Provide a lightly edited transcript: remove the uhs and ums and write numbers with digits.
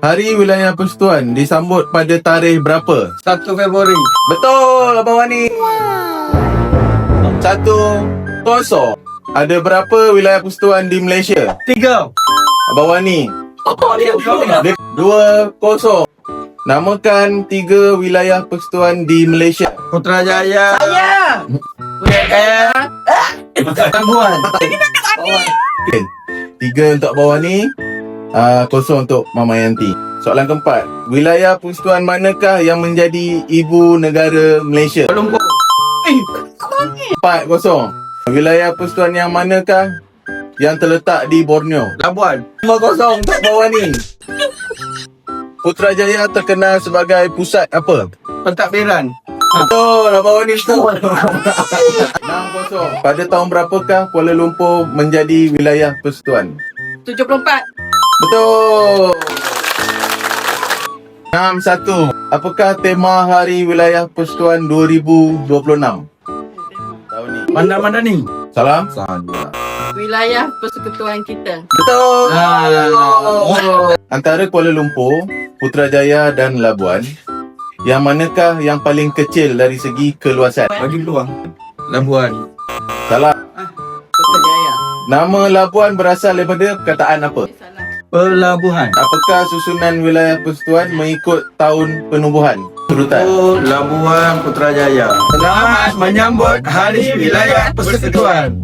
Hari Wilayah Persekutuan disambut pada tarikh berapa? 1 Februari. Betul, Abang Wani. 1-0. Ada berapa wilayah persekutuan di Malaysia? 3. Abang Wani. Oh, dia 2-0. Namakan 3 wilayah persekutuan di Malaysia. Putrajaya. Saya. Labuan. 3 untuk Abang Wani, 0 untuk Mama Yanti. Soalan keempat, wilayah persekutuan manakah yang menjadi ibu negara Malaysia? Kuala Lumpur. 4-0. Wilayah persekutuan yang manakah yang terletak di Borneo? Labuan. 5-0 untuk Abang Wani. Putrajaya terkenal sebagai pusat apa? Pentadbiran. Betul, Abang Wani. 6-0. Pada tahun berapakah Kuala Lumpur menjadi wilayah persekutuan? 74. Betul. 6-1. Apakah tema Hari Wilayah Persekutuan 2026? Tahun ni. Mandani. Salam. Wilayah persekutuan kita. Betul. Ah. Antara Kuala Lumpur, Putrajaya dan Labuan, yang manakah yang paling kecil dari segi keluasan? Bagi peluang. Labuan. Salah. Putrajaya. Nama Labuan berasal daripada perkataan apa? Salah. Pelabuhan. Apakah susunan wilayah persekutuan mengikut tahun penubuhan? Urutan. Labuan Putrajaya. Selamat menyambut Hari Wilayah Persekutuan.